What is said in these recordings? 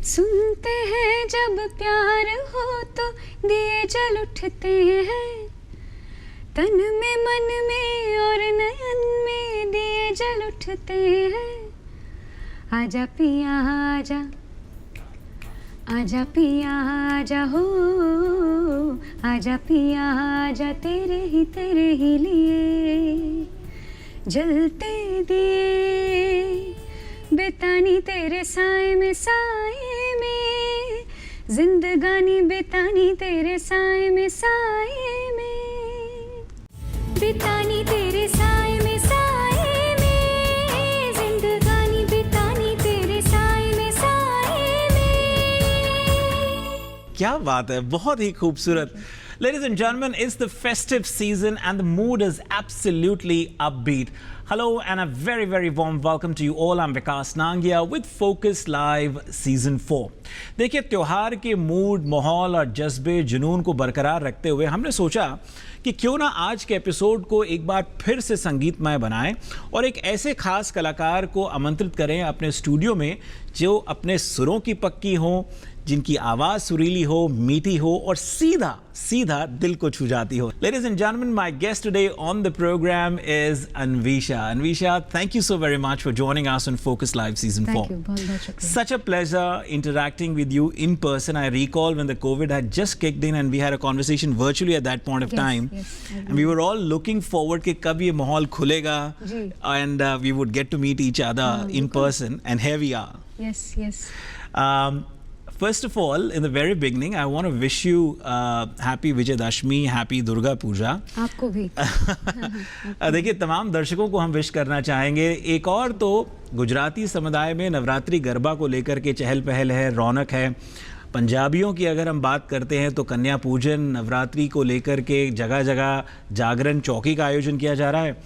सुनते हैं जब प्यार हो तो दिए जल उठते हैं, तन में मन में और नयन में दिए जल उठते हैं। आजा पिया आजा, आजा पिया आजा हो, आजा पिया आजा तेरे ही लिए जलते दिए, बितानी तेरे साए में जिंदगानी बितानी तेरे साए में बितानी तेरे साए में जिंदगानी बितानी तेरे साए में क्या बात है, बहुत ही खूबसूरत। Ladies and gentlemen, it's the festive season and the mood is absolutely upbeat. Hello and a very, very warm welcome to you all. I'm Vikas Nangia with Focus Live Season 4. देखिए, त्योहार के मूड, माहौल और जज्बे, जुनून को बरकरार रखते हुए हमने सोचा कि क्यों ना आज के एपिसोड को एक बार फिर से संगीतमय बनाएं और एक ऐसे खास कलाकार को आमंत्रित करें अपने स्टूडियो में जो अपने सुरों की पक्की हो, जिनकी आवाज सुरीली हो, मीठी हो और सीधा सीधा दिल को छू जाती हो। Ladies and gentlemen, my guest today on the program is Anvisha. Anvisha, thank you so very much for joining us on Focus Live Season 4. Thank you. बहुत शुक्रिया. Such a pleasure interacting with you in person. I recall when the COVID had just kicked in and we had a conversation virtually at that point of time. Yes, and we were all looking forward कि कब ये माहौल खुलेगा and we would get to meet each other in person, and here we are. Yes. First of all, in the very beginning, I want to wish you happy Vijayadashmi, happy Durga Puja. आपको भी. देखिए, तमाम दर्शकों को हम wish करना चाहेंगे। एक और तो गुजराती समुदाय में नवरात्रि गरबा को लेकर के चहल पहल है, रौनक है। पंजाबियों की अगर हम बात करते हैं तो कन्या पूजन, नवरात्रि को लेकर के जगह जगह जागरण चौकी का आयोजन किया जा रहा है।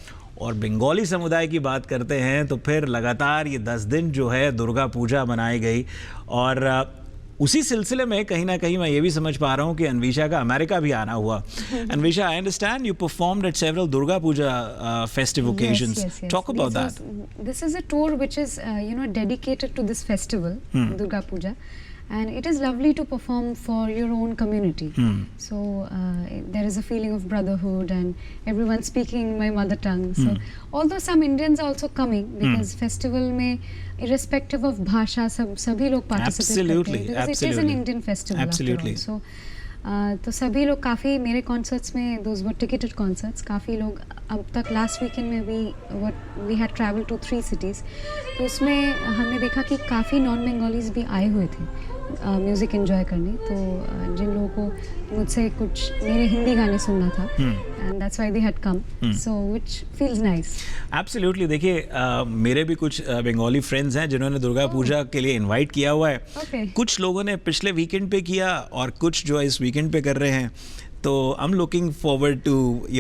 और बंगाली समुदाय की बात करते हैं तो फिर लगातार ये 10 दिन जो है दुर्गा पूजा मनाई गई। और उसी सिलसिले में कहीं ना कहीं मैं ये भी समझ पा रहा हूँ कि अन्विशा का अमेरिका भी आना हुआ। Anvisha, I understand you performed at several Durga Puja festive occasions. Yes. Talk about that. This is a tour which is dedicated to this festival, Durga Puja, and it is lovely to perform for your own community. So there is a feeling of brotherhood and everyone speaking my mother tongue. So although some Indians are also coming because festival में irrespective of भाषा सभी लोग participate करते हैं because it is an Indian festival. Absolutely. So तो सभी लोग काफ़ी मेरे concerts में those were ticketed concerts, काफ़ी लोग अब तक last weekend में we had traveled to 3 cities. तो उसमें हमने देखा कि काफ़ी non-Bengalis भी आए हुए थे म्यूज़िक एंजॉय करने। तो जिन लोगों को मुझसे कुछ मेरे हिंदी गाने सुनना था and that's why they had come. So which feels nice. Absolutely. देखिए, मेरे भी कुछ बंगाली फ्रेंड्स हैं जिन्होंने दुर्गा पूजा के लिए इनवाइट किया हुआ है। कुछ लोगों ने पिछले वीकेंड पे किया और कुछ जो इस वीकेंड पे कर रहे हैं। तो I'm looking forward to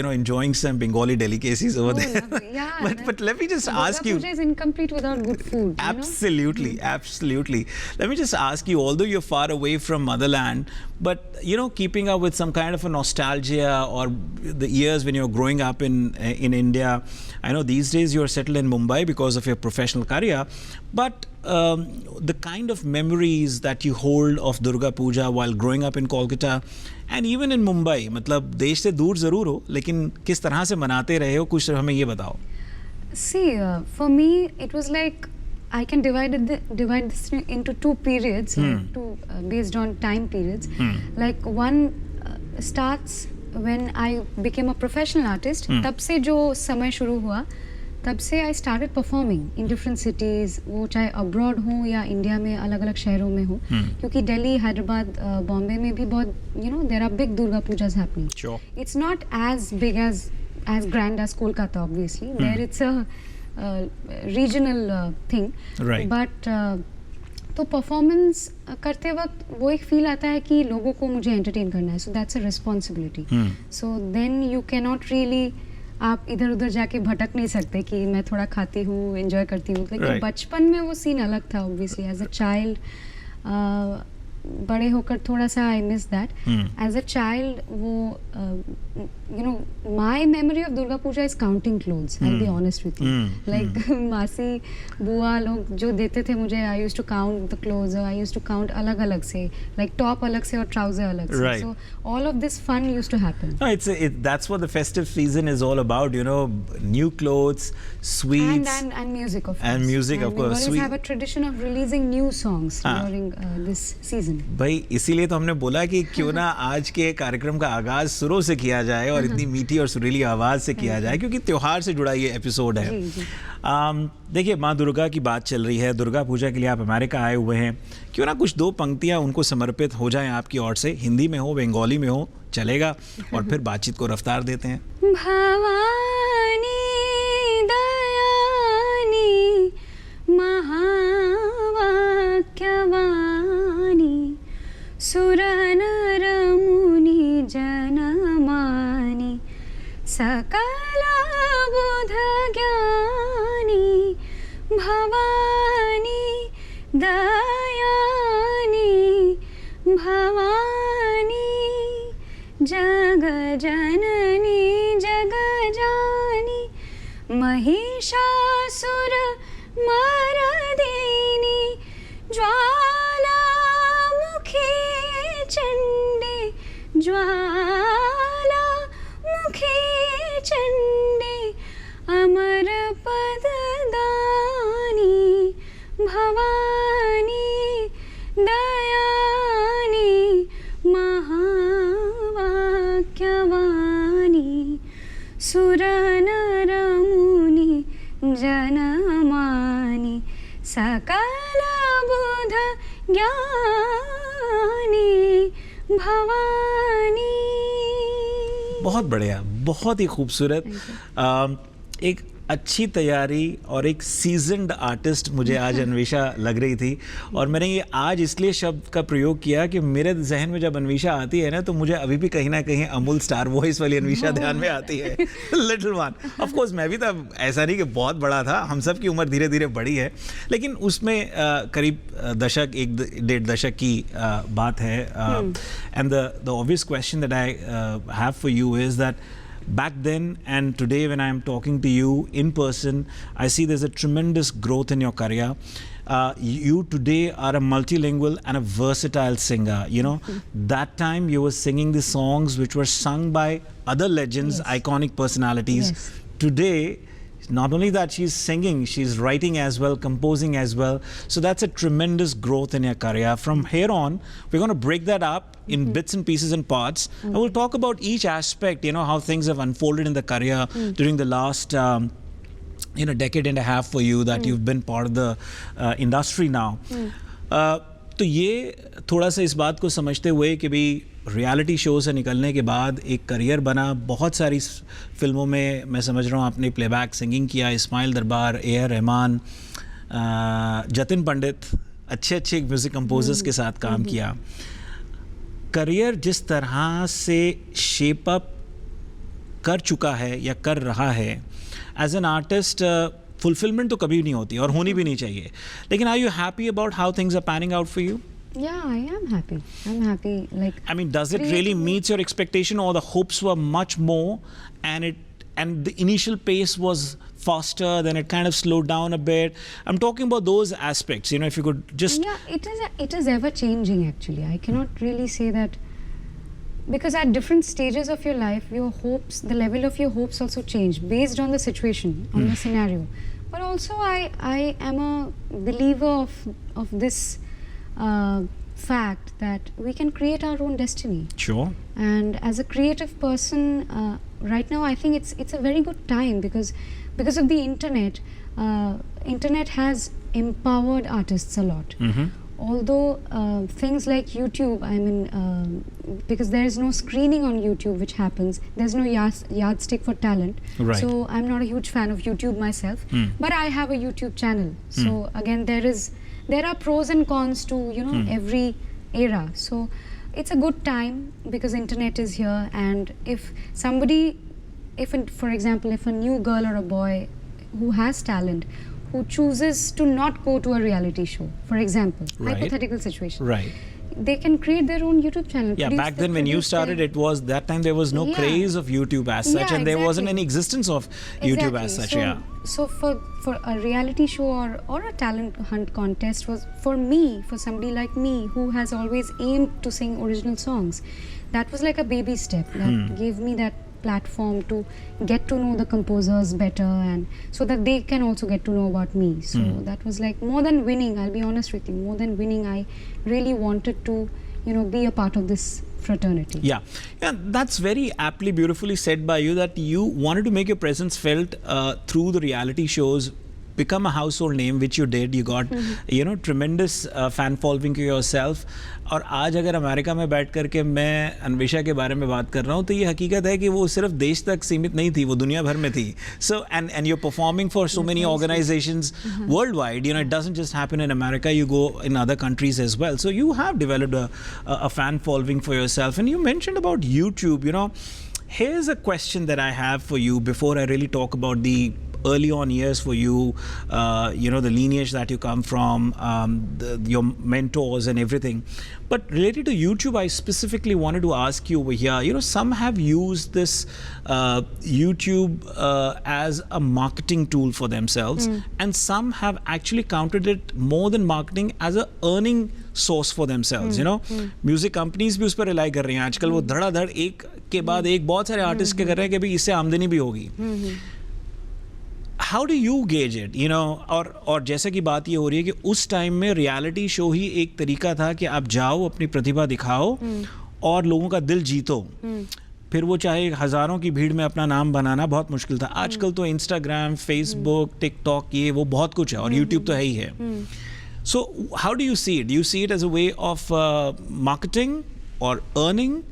enjoying some Bengali delicacies over there. Yeah, but let me just ask you. Durga Puja is incomplete without good food. Absolutely. Let me just ask you. Although you're far away from motherland, but keeping up with some kind of a nostalgia or the years when you're growing up in India. I know these days you're settled in Mumbai because of your professional career, but the kind of memories that you hold of Durga Puja while growing up in Kolkata and even in Mumbai, मतलब देश से दूर ज़रूर हो लेकिन किस तरह से मनाते रहे हो, कुछ हमें ये बताओ। See, for me it was like I can divide this into 2 periods, based on time periods. Like one starts when I became a professional artist. तब से जो समय शुरू हुआ, तब से I started performing in different cities, वो चाहे abroad हो या इंडिया में अलग अलग शहरों में हो, क्योंकि दिल्ली, हैदराबाद, बॉम्बे में भी बहुत there are big Durga Pujas happening. Sure. It's not as big as grand as Kolkata, obviously. There it's a regional thing. Right. But तो परफॉर्मेंस करते वक्त वो एक फील आता है कि लोगों को मुझे एंटरटेन करना है, so that's a responsibility. So then you can not really, आप इधर उधर जाके भटक नहीं सकते कि मैं थोड़ा खाती हूँ, एंजॉय करती हूँ. लेकिन बचपन में वो सीन अलग था. ऑब्वियसली एज अ चाइल्ड बड़े होकर थोड़ा सा I miss that. As a child वो you know my memory of Durga Puja is counting clothes. I be honest with you. Like मासी बुआ लोग जो देते थे मुझे, I used to count the clothes. I used to count अलग अलग से, लाइक टॉप अलग से और ट्राउजर अलग से. Right. So all of this fun used to happen. No, that's what the festive season is all about, you know, new clothes, sweets. And music, of course. And music, of course. We always have a tradition of releasing new songs during this season. भाई इसीलिए तो हमने बोला कि क्यों ना आज के कार्यक्रम का आगाज सुरों से किया जाए और इतनी मीठी और सुरीली आवाज से किया जाए, क्योंकि त्योहार से जुड़ा ये एपिसोड है. जी, जी. देखिए, माँ दुर्गा की बात चल रही है. दुर्गा पूजा के लिए आप अमेरिका आए हुए हैं. क्यों ना कुछ दो पंक्तियाँ उनको समर्पित हो जाएं आपकी ओर से. हिंदी में हो, बंगाली में हो, चलेगा. और फिर बातचीत को रफ्तार देते हैं. भवानी दयानी महावाक्यवाणी सुरनर मुनि जनमानि सकल बुध ज्ञानी भवानी दयानी भवानी जग जननी जग जानी महिषासुर मर्दिनी ज्वालामुखी चंडी ज्वालामुखी चंडी अमर पददानी भवानी दयानी महावाक्यवाणी सुरनर मुनि जनमानि सकल बुध ज्ञानी भवानी. बहुत बढ़िया, बहुत ही खूबसूरत. एक अच्छी तैयारी और एक सीजन्ड आर्टिस्ट मुझे आज अन्वेषा लग रही थी. और मैंने ये आज इसलिए शब्द का प्रयोग किया कि मेरे जहन में जब अन्वेषा आती है ना, तो मुझे अभी भी कहीं ना कहीं अमूल स्टार वॉइस वाली अन्वेषा ध्यान में आती है. Little one. ऑफ कोर्स मैं भी था, ऐसा नहीं कि बहुत बड़ा था. हम सब की उम्र धीरे धीरे बढ़ी है, लेकिन उसमें करीब दशक, 1-1.5 दशक की बात है. And the obvious question that I have for you is that back then and today when I am talking to you in person, I see there's a tremendous growth in your career. You today are a multilingual and a versatile singer. You know, that time you were singing the songs which were sung by other legends, iconic personalities. Yes. Today, not only that she's singing, she's writing as well, composing as well. So that's a tremendous growth in your career. From here on, we're going to break that up in bits and pieces and parts. And we'll talk about each aspect, you know, how things have unfolded in the career during the last decade and a half for you that you've been part of the industry now. तो ये थोड़ा सा इस बात को समझते हुए कि भाई रियलिटी शो से निकलने के बाद एक करियर बना. बहुत सारी फिल्मों में मैं समझ रहा हूँ आपने प्लेबैक सिंगिंग किया. इस्माइल दरबार, ए.आर. रहमान, जतिन पंडित, अच्छे म्यूज़िक कंपोजर्स के साथ काम किया. करियर जिस तरह से शेप अप कर चुका है या कर रहा है, एज एन आर्टिस्ट फुलफिलमेंट तो कभी नहीं होती और होनी भी नहीं चाहिए. लेकिन are you happy about how things are panning out for you? Yeah, I am happy. I'm happy. Like, I mean, does it really meet your expectation, or the hopes were much more, and the initial pace was faster, then it kind of slowed down a bit? I'm talking about those aspects. You know, if you could just. Yeah, it is ever changing actually. I cannot really say that, because at different stages of your life, your hopes, the level of your hopes also change based on the situation, on the scenario. But also, I am a believer of this. Fact that we can create our own destiny. Sure. And as a creative person, right now I think it's a very good time because of the internet. Internet has empowered artists a lot. Although things like YouTube, I mean, because there is no screening on YouTube which happens, there's no yardstick for talent. Right. So I'm not a huge fan of YouTube myself, but I have a YouTube channel. So again, there are pros and cons to, you know, every era. So it's a good time because internet is here, and if for example, if a new girl or a boy who has talent, who chooses to not go to a reality show, for example, Right. hypothetical situation, Right. they can create their own YouTube channel. Yeah, back then when you started, it was that time there was no Yeah. craze of YouTube as such, Yeah, and there wasn't exactly. any existence of YouTube as Exactly. such. So, Yeah. So for a reality show or a talent hunt contest was for me, for somebody like me who has always aimed to sing original songs, that was like a baby step that gave me that platform to get to know the composers better, and so that they can also get to know about me. So that was like more than winning, I'll be honest with you, more than winning, I really wanted to, you know, be a part of this fraternity. Yeah, that's very aptly, beautifully said by you, that you wanted to make your presence felt through the reality shows, become a household name, which you did. You got, you know, tremendous fan following to yourself. और आज अगर America में बैठ करके मैं अन्वेषा के बारे में बात कर रहा हूँ, तो ये हकीकत है कि वो सिर्फ देश तक सीमित नहीं थी, वो दुनिया भर में थी. So and you're performing for so many organizations worldwide. You know, it doesn't just happen in America. You go in other countries as well. So you have developed a fan following for yourself. And you mentioned about YouTube. You know, here's a question that I have for you before I really talk about the early on years for you, you know, the lineage that you come from, your mentors and everything. But related to YouTube, I specifically wanted to ask you over here, you know, some have used this YouTube as a marketing tool for themselves, and some have actually counted it more than marketing as a earning source for themselves. You know, music companies भी उस पर rely कर रही हैं आजकल. वो धड़ाधड़ एक के बाद एक बहुत सारे आर्टिस्ट के कर रहे हैं कि भाई इससे आमदनी भी होगी. How do you gauge it? You know, और जैसे कि बात ये हो रही है कि उस टाइम में रियलिटी शो ही एक तरीका था कि आप जाओ, अपनी प्रतिभा दिखाओ और लोगों का दिल जीतो. फिर वो चाहे हज़ारों की भीड़ में अपना नाम बनाना बहुत मुश्किल था. आजकल तो इंस्टाग्राम, फेसबुक, टिकटॉक, ये वो बहुत कुछ है, और यूट्यूब तो है ही है. So how do you see it? Do you see it as a way of marketing or earning?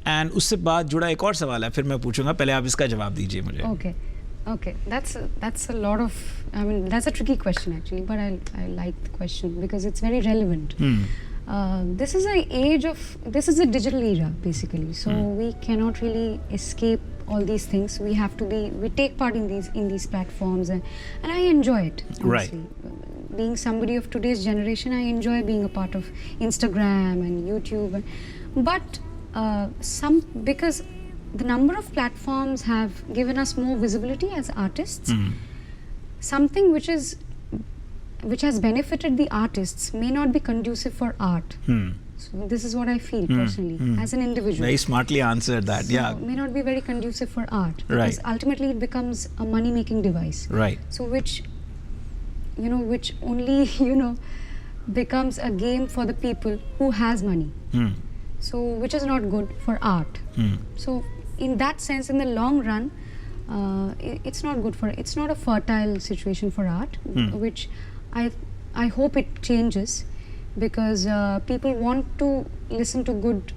And उससे बाद जुड़ा एक और सवाल है, फिर मैं पूछूंगा, पहले आप इसका जवाब दीजिए मुझे. Okay, that's a lot of, I mean, that's a tricky question actually, but I like the question because it's very relevant. This is this is a digital era basically, so we cannot really escape all these things. We take part in these platforms, and I enjoy it, honestly. Right. Being somebody of today's generation, I enjoy being a part of Instagram and YouTube, but because the number of platforms have given us more visibility as artists. Something which has benefited the artists may not be conducive for art. So this is what I feel personally as an individual. Very smartly answered that. So Yeah. may not be very conducive for art, because Right. ultimately it becomes a money-making device. Right. So which only becomes a game for the people who has money. So which is not good for art. So in that sense, in the long run, it's not good it's not a fertile situation for art, which I hope it changes, because people want to listen to good,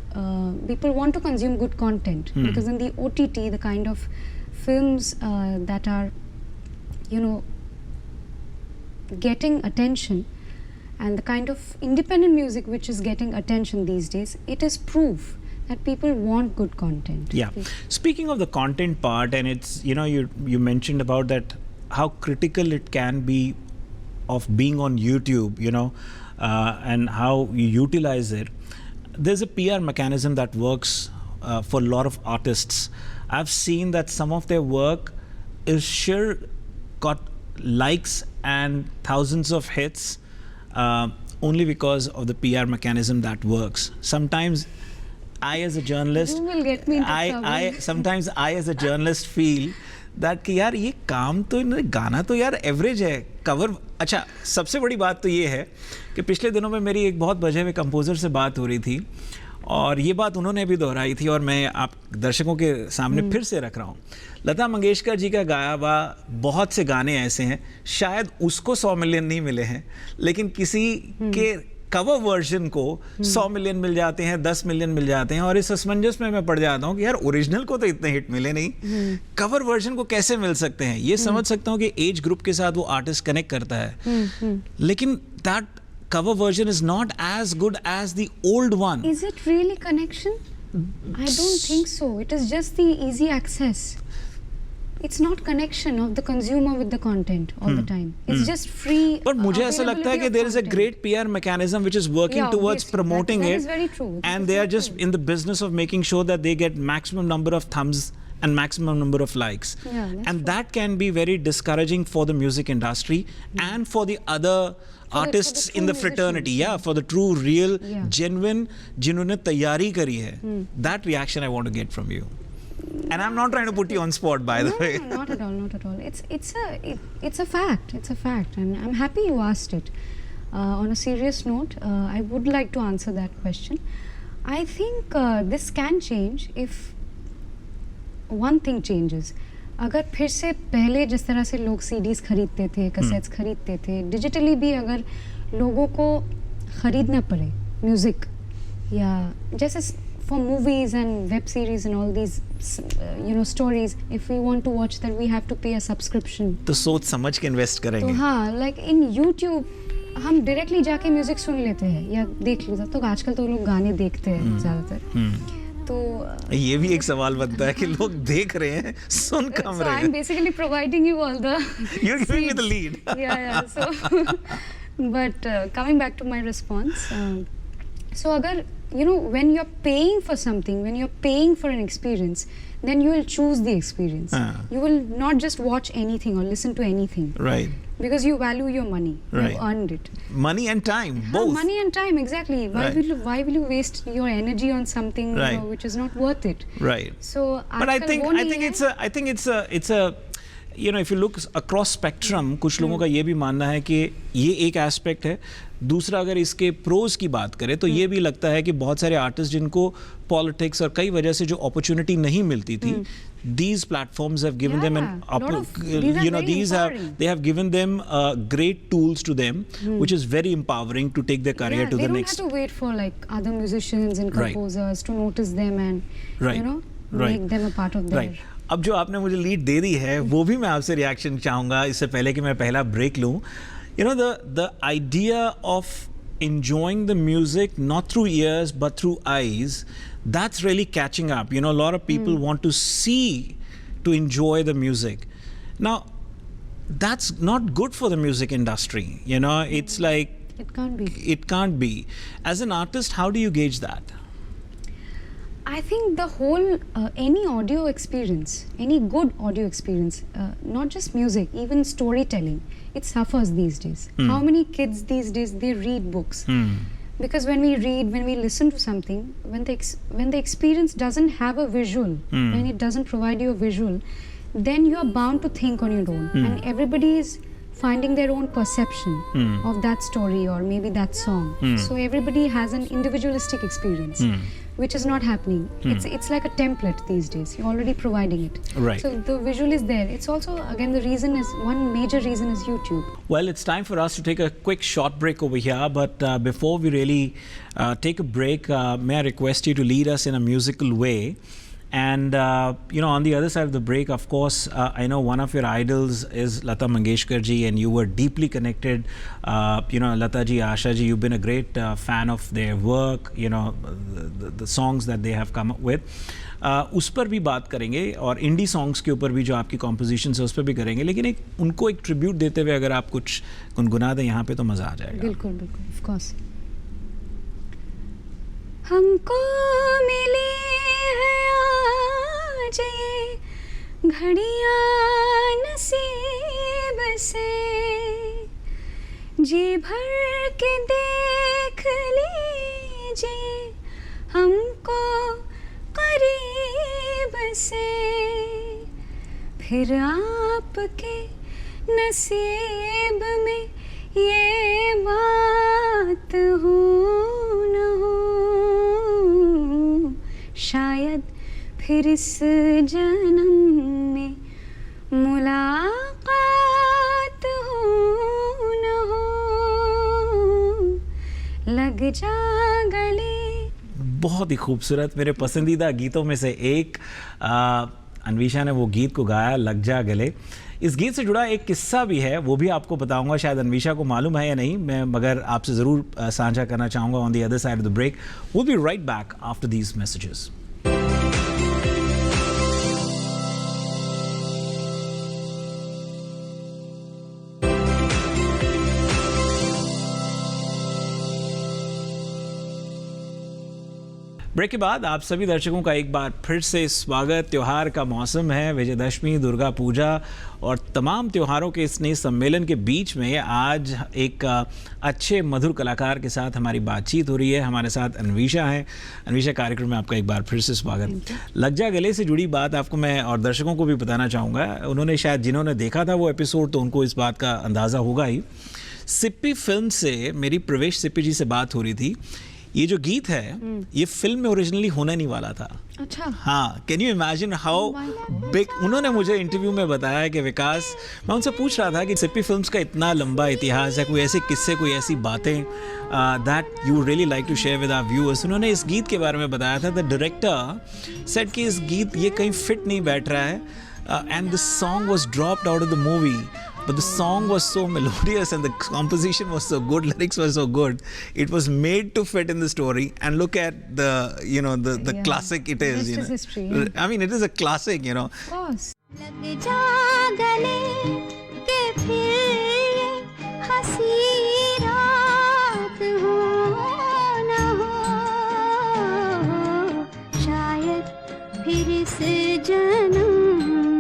people want to consume good content, because in the OTT, the kind of films that are, getting attention, and the kind of independent music which is getting attention these days, it is proof that people want good content. Yeah. Speaking of the content part, and it's, you mentioned about that, how critical it can be of being on YouTube, and how you utilize it. There's a PR mechanism that works for a lot of artists. I've seen that some of their work is sure got likes and thousands of hits only because of the PR mechanism that works. Sometimes I as a journalist, You will get me into trouble. Sometimes I as a journalist feel that कि यार ये काम तो गाना तो यार average है, cover. अच्छा, सबसे बड़ी बात तो ये है कि पिछले दिनों में मेरी एक बहुत बजे हुए कंपोज़र से बात हो रही थी, और ये बात उन्होंने भी दोहराई थी, और मैं आप दर्शकों के सामने फिर से रख रहा हूँ. लता मंगेशकर जी का गाया हुआ बहुत से गाने ऐसे हैं, शायद उसको 100 मिलियन नहीं मिले हैं, लेकिन किसी के कवर वर्जन को 100 मिलियन मिल जाते हैं, 10 मिलियन मिल जाते हैं, और इस असमंजस में मैं पड़ जाता हूँ कि यार ओरिजिनल को तो इतने हिट मिले नहीं, कवर वर्जन को कैसे मिल सकते हैं. ये समझ सकता हूँ कि एज ग्रुप के साथ वो आर्टिस्ट कनेक्ट करता है, लेकिन that cover version is not as good as the old one. Is it really connection? I don't think so. It is just the easy access. it's not connection of the consumer with the content all the time. It's just free. But मुझे ऐसा लगता है कि there is a availability of great PR mechanism which is working Yeah, towards obviously. promoting That it, is very true. That and is they are very just true. in the business of making sure that they get maximum number of thumbs and maximum number of likes. Yeah, that's And that can be very discouraging for the music industry and for the other artists true in the fraternity. musicians, Yeah, for the true, real, Yeah. genuine, जिन्होंने तैयारी करी है. That reaction I want to get from you. And I'm not trying to put you on spot, by the No, way. no, not at all, not at all. It's a fact. It's a fact, and I'm happy you asked it. On a serious note, I would like to answer that question. I think this can change if one thing changes. अगर फिर से पहले जिस तरह से लोग CDs खरीदते थे, कैसेट्स खरीदते थे, डिजिटली भी अगर लोगों को खरीदना पड़े म्यूजिक, या जैसे for movies and web series and all these stories, if we want to watch that we have to pay a subscription. तो सोच समझ के इन्वेस्ट तो करेंगे. हाँ, like in YouTube हम डायरेक्टली जाके म्यूजिक सुन लेते हैं या देख लेते हैं. तो आजकल तो लोग गाने देखते हैं ज़्यादातर. तो ये भी एक सवाल बनता है कि लोग देख रहे हैं, सुन कम so रहे I'm हैं. basically providing you all the You're giving me the lead. yeah. So but coming back to my response, so agar when you're paying for something, when you're paying for an experience, then you will choose the experience. You will not just watch anything or listen to anything, Right. because you value your money. Right. You've earned it. Money and time, both. Money and time, exactly. Right. Why will you waste your energy on something Right. which is not worth it? Right. So But I आजकल think वो नहीं है. it's a if you look across spectrum, कुछ लोगों का ये भी मानना है कि ये एक एस्पेक्ट है. दूसरा, अगर इसके प्रोज की बात करें तो ये भी लगता है कि बहुत सारे आर्टिस्ट जिनको पॉलिटिक्स और कई वजह से जो अपॉर्चुनिटी नहीं मिलती थी, these platforms have given them lot of- these are very empowering. they have given them great tools to them, which is very empowering to take their career to they the don't next. have to wait for like other musicians and Right. composers to notice them and Right. Right. make them a part of their. Right. अब जो आपने मुझे lead दे दी है वो भी मैं आपसे reaction चाहूँगा इससे पहले कि मैं पहला ब्रेक लूँ. The idea of enjoying the music not through ears but through eyes, that's really catching up. A lot of people want to see to enjoy the music. Now, that's not good for the music industry. It's like It can't be. it can't be. As an artist, how do you gauge that? I think the whole any audio experience, any good audio experience, not just music, even storytelling, it suffers these days. How many kids these days they read books? Because when we read, when we listen to something, when the experience doesn't have a visual, when it doesn't provide you a visual, then you are bound to think on your own, and everybody is finding their own perception of that story or maybe that song. So everybody has an individualistic experience, which is not happening. It's like a template these days. You're already providing it. Right. So the visual is there. It's also, again, the reason is, one major reason is YouTube. Well, it's time for us to take a quick short break over here. But before we really take a break, may I request you to lead us in a musical way? And, on the other side of the break, of course, I know one of your idols is Lata Mangeshkar ji, and you were deeply connected. Lata ji, Asha ji, you've been a great fan of their work, the songs that they have come up with. उस पर भी बात करेंगे और indie songs के ऊपर भी जो आपकी कॉम्पोजिशन है उस पर भी करेंगे. लेकिन उनको एक ट्रिब्यूट देते हुए अगर आप कुछ गुनगुना दें यहाँ पे तो मज़ा आ जाएगा. बिल्कुल बिल्कुल, of course. हमको मिली है आज ये घड़ियाँ नसीब से, जी भर के देख लीजिए हमको करीब से, फिर आपके नसीब में ये बात हो न हो, शायद फिर इस जन्म में मुलाकात हो न हो, लग जा गले. बहुत ही खूबसूरत, मेरे पसंदीदा गीतों में से एक. अन्विशा ने वो गीत को गाया, लग जा गले. इस गीत से जुड़ा एक किस्सा भी है, वो भी आपको बताऊंगा. शायद अन्विशा को मालूम है या नहीं, मैं मगर आपसे ज़रूर साझा करना चाहूँगा on the other side of the break. Will be right back after these messages. Break के बाद आप सभी दर्शकों का एक बार फिर से स्वागत। त्योहार का मौसम है, विजयदशमी, दुर्गा पूजा और तमाम त्योहारों के स्नेह सम्मेलन के बीच में आज एक अच्छे मधुर कलाकार के साथ हमारी बातचीत हो रही है। हमारे साथ अन्विशा है। अन्विशा, कार्यक्रम में आपका एक बार फिर से स्वागत। लग जा गले से जुड़ी बात आपको मैं और दर्शकों को भी बताना चाहूँगा। उन्होंने शायद जिन्होंने देखा था वो एपिसोड तो उनको इस बात का अंदाज़ा होगा ही। सिप्पी फिल्म से मेरी प्रवेश सिप्पी जी से बात हो रही थी। ये जो गीत है ये फिल्म में ओरिजिनली होना नहीं वाला था। अच्छा। हाँ, can you imagine how big. उन्होंने मुझे इंटरव्यू में बताया कि विकास, मैं उनसे पूछ रहा था कि सिप्पी फिल्म्स का इतना लंबा इतिहास है, कोई ऐसे किस्से, कोई ऐसी बातें that you really like to share with our viewers. उन्होंने इस गीत के बारे में बताया था। द डायरेक्टर सेड कि इस गीत ये कहीं फिट नहीं बैठ रहा है and the song was dropped out of the movie. But the song was so melodious and the composition was so good, lyrics were so good. It was made to fit in the story. And look at the, you know, the classic it is. Rest you know. is history, yeah. I mean, it is a classic, you know. Of course. लग जा गले के फिर हंसी रात हो न हो, शायद फिर इस जन्म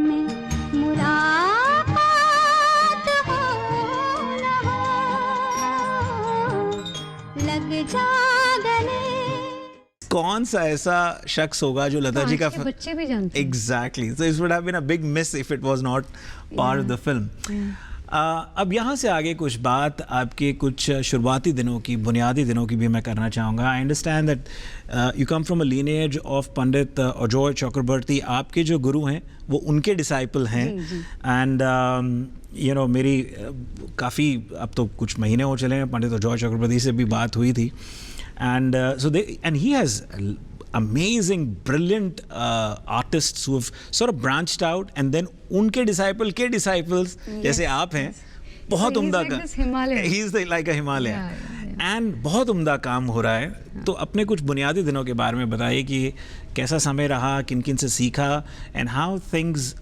में मुलाकात हो न हो, लग जा गले। कौन सा ऐसा शख्स होगा जो लता जी का आज के बच्चे भी जानते हैं। Exactly. So this would have been a big miss if it was not part of the film. अब यहाँ से आगे कुछ बात आपके कुछ शुरुआती दिनों की, बुनियादी दिनों की भी मैं करना चाहूँगा। I understand that you come from a lineage of Pandit Ajoy Chakrabarty. आपके जो गुरु हैं वो उनके डिसाइपल हैं। एंड यू नो, मेरी काफ़ी, अब तो कुछ महीने हो चले हैं, पंडित अजॉय चक्रवर्ती से भी बात हुई थी। And he has amazing, brilliant artists who have sort of branched out, and then उनके disciple के disciples जैसे आप हैं, बहुत उम्दा का, he is like a Himalaya, and बहुत उम्दा काम हो रहा है। तो अपने कुछ बुनियादी दिनों के बारे में बताइए कि कैसा समय रहा, किन किन से सीखा, and how things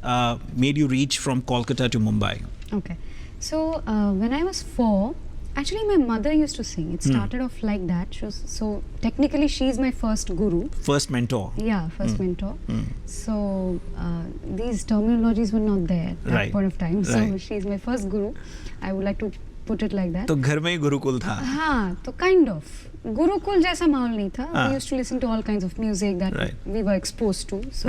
made you reach from Kolkata to Mumbai. Okay. So when I was 4, actually my mother used to sing. It started off like that. So technically she's my first guru. First mentor. Yeah, first mentor. So these terminologies were not there at that point of time. So she's my first guru. I would like to put it like that. तो घर में ही गुरुकुल था। हाँ, तो kind of Gurukul जैसा माहौल नहीं था. We used to listen to all kinds of music that we were exposed to. So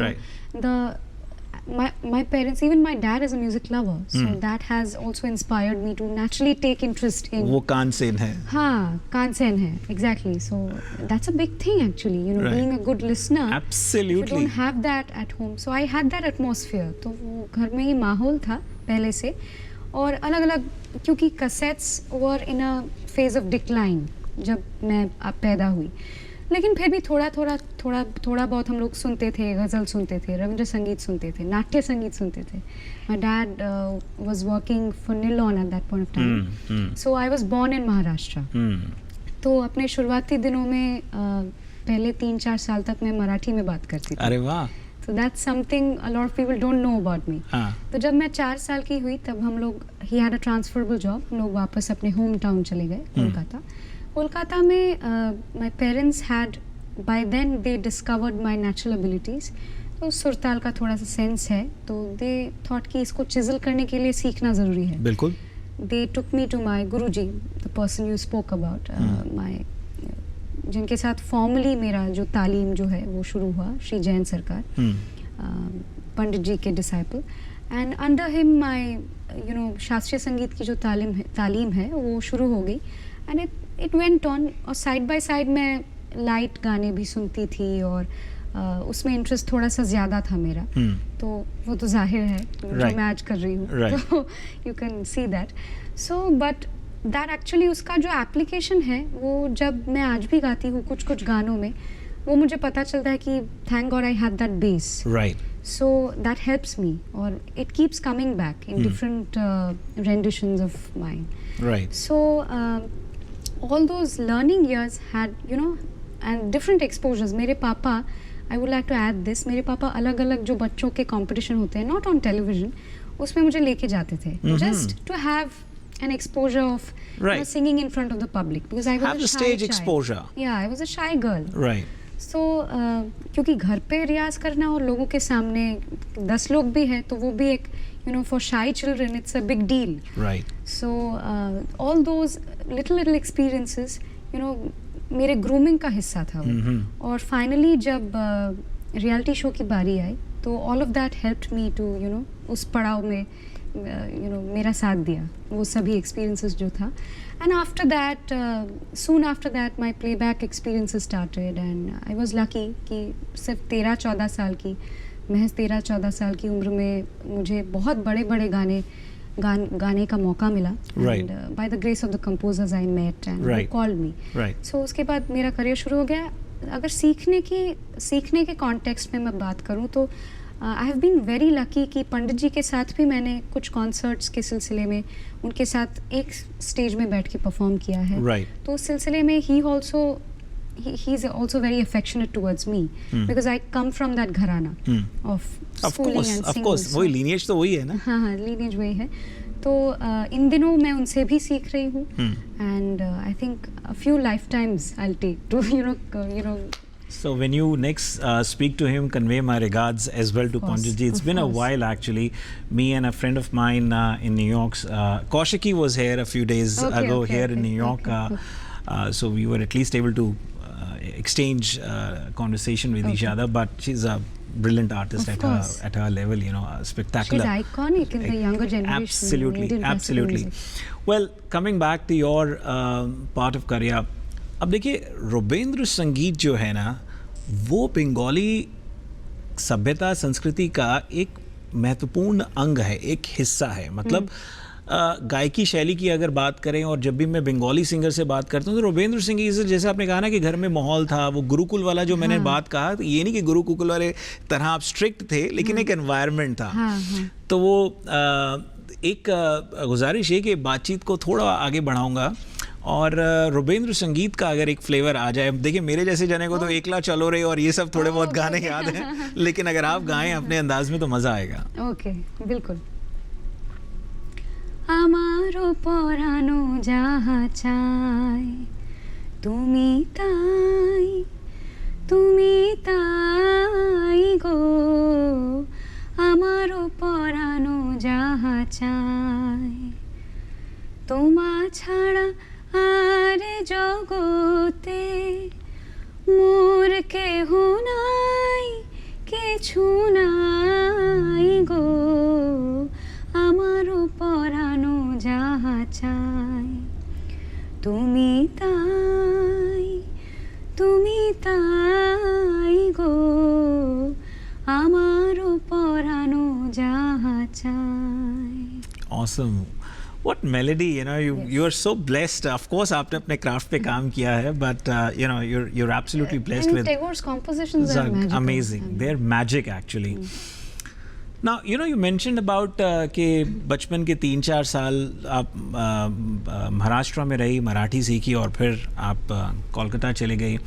my parents, even my dad is a music lover, so that has also inspired me to naturally take interest in. वो कानसेन है। हाँ, कानसेन है, exactly. So that's a big thing actually, you know, being a good listener. Absolutely. If you don't have that at home, so I had that atmosphere. तो वो घर में ही माहौल था पहले से, और अलग-अलग, क्योंकि cassettes were in a phase of decline जब मैं पैदा हुई। लेकिन फिर भी थोड़ा बहुत हम लोग सुनते थे, गज़ल सुनते थे, रविंद्र संगीत सुनते थे, नाट्य संगीत सुनते थे। My dad was working for Nilon at that point of time. So I was born in Maharashtra. तो अपने शुरुआती दिनों में पहले 3-4 साल तक मैं मराठी में बात करती थी। अरे वाह। So that's something a lot of people don't know about me. तो जब मैं 4 साल की हुई तब हम लोग, he had a transferable job, हम लोग वापस अपने होम टाउन चले गए, कोलकाता में my parents had, by then they discovered my natural abilities. तो सुरताल का थोड़ा सा सेंस है, तो they thought कि इसको चिजल करने के लिए सीखना ज़रूरी है। बिल्कुल। They took me to my Guruji, the person you spoke about, my जिनके साथ फॉर्मली मेरा जो तालीम जो है वो शुरू हुआ, श्री जैन सरकार, पंडित जी के disciple, and under him my you know शास्त्रीय संगीत की जो तालीम है वो शुरू हो गई, एंड इट वेंट ऑन। और साइड बाय साइड मैं लाइट गाने भी सुनती थी, और उसमें इंटरेस्ट थोड़ा सा ज़्यादा था मेरा, तो वो तो जाहिर है जो मैं आज कर रही हूँ, तो you can see that. So but that actually उसका जो एप्लीकेशन है वो जब मैं आज भी गाती हूँ कुछ गानों में, वो मुझे पता चलता है कि thank God I had that base, so that helps me, or it keeps coming back in different renditions of mine. So all those learning years had, you know, and different exposures. मेरे पापा, I would like to add this, मेरे पापा अलग-अलग जो बच्चों के competition होते हैं, not on television, उसमें मुझे लेके जाते थे, just to have an exposure of you know, singing in front of the public, because I was have a the stage exposure. Yeah, I was a shy girl. सो क्योंकि घर पे रियाज करना और लोगों के सामने 10 लोग भी हैं तो वो भी एक for shy children it's a big deal. Right. So all those little experiences मेरे ग्रूमिंग का हिस्सा था वो. और फाइनली जब रियलिटी शो की बारी आई तो all of that helped me to उस पड़ाव में मेरा साथ दिया वो सभी एक्सपीरियंसेस जो था. And after that soon after that my playback experiences started and I was lucky कि सिर्फ 13-14 साल की महज 13-14 साल की उम्र में मुझे बहुत बड़े गाने का मौका मिला. Right. And by the grace of the composers I met and Right. they called me. Right. So उसके बाद मेरा करियर शुरू हो गया. अगर सीखने के कॉन्टेक्स्ट में मैं बात करूँ तो I have been very lucky कि पंडित जी के साथ भी मैंने कुछ कॉन्सर्ट्स के सिलसिले में उनके साथ एक स्टेज में बैठ के परफॉर्म किया है. Right. तो उस सिलसिले में he is also very affectionate towards me because I come from that gharana of schooling and singing. Of course, वही lineage तो वही है ना. हाँ lineage वही है. तो इन दिनों मैं उनसे भी सीख रही हूँ and I think a few lifetimes I'll take to So when you next speak to him, convey my regards as well to Pandit ji. It's been a while actually. Me and a friend of mine in New York, Kaushiki was here a few days ago here in New York. So we were at least able to exchange conversation with each other. But she's a brilliant artist at her level, spectacular. She's iconic in the younger generation. Absolutely, absolutely. Well, coming back to your part of career, अब देखिए रुबेंद्र संगीत जो है ना वो बंगाली सभ्यता संस्कृति का एक महत्वपूर्ण अंग है, एक हिस्सा है. मतलब गायकी शैली की अगर बात करें और जब भी मैं बंगाली सिंगर से बात करता हूँ तो रुबेंद्र संगीत से जैसे आपने कहा ना कि घर में माहौल था वो गुरुकुल वाला जो मैंने बात कहा तो ये नहीं कि गुरुकुल वाले तरह आप स्ट्रिक्ट थे लेकिन एक एनवायरनमेंट था. तो वो एक गुजारिश है कि बातचीत को थोड़ा आगे बढ़ाऊंगा और रुबेंद्र संगीत का अगर एक फ्लेवर आ जाए. देखिए मेरे जैसे जने को तो एकला चलो रे और ये सब थोड़े बहुत गाने याद हैं लेकिन अगर आप गाएं अपने अंदाज में तो मजा आएगा. ओके बिल्कुल. আমারো পরানো যাহা চাই তুমি তাই গো আমারো পরানো যাহা চাই তোমা ছাড়া আর জগতে মোর কেহ নাই কিছু নাই গো আমারো পরানো যাহা চাই তুমি তাই গো আমারো পরানো যাহা চাই. Awesome. What melody, you are so blessed. Of course आपने अपने craft पे काम किया है but you're absolutely blessed with Tagore's compositions are magical. Amazing. They're magic actually. Now you mentioned about कि बचपन के 3-4 साल आप महाराष्ट्र में रही, मराठी सीखी और फिर आप कोलकाता चले गई.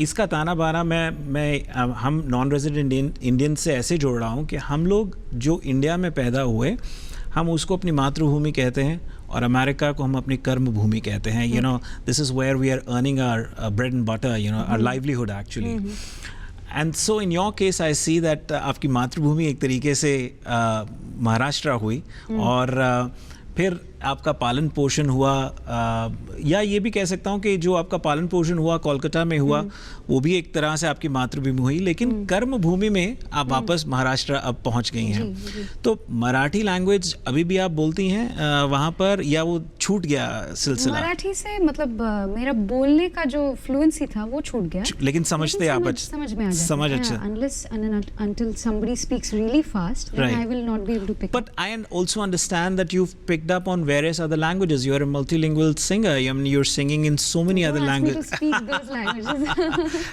इसका ताना बाना मैं हम नॉन रेजिडेंट इंडियन से ऐसे जोड़ रहा हूँ कि हम लोग जो इंडिया में पैदा हुए हम उसको अपनी मातृभूमि कहते हैं और अमेरिका को हम अपनी कर्म भूमि कहते हैं. This is where we are earning our bread and butter, our livelihood actually. And so in your case I see that आपकी मातृभूमि एक तरीके से महाराष्ट्र हुई और फिर आपका पालन पोषण हुआ या ये भी कह सकता हूँ कि जो आपका पालन पोषण हुआ कोलकाता में हुआ वो भी एक तरह से आपकी मातृभूमि हुई लेकिन कर्म भूमि में आप वापस महाराष्ट्र अब पहुँच गई हैं. तो मराठी लैंग्वेज अभी भी आप बोलती हैं वहाँ पर या वो छूट गया सिलसिला? मराठी से मतलब मेरा बोलने का जो फ्लुएंसी था वो छूट गया लेकिन समझते आप समझ में आ जाता समझ अच्छा. Unless and until somebody speaks really fast then I will not be able to pick but I also understand that you've picked up on various other languages. You're a multilingual singer. I mean, you're singing in so many other languages. Speak those languages.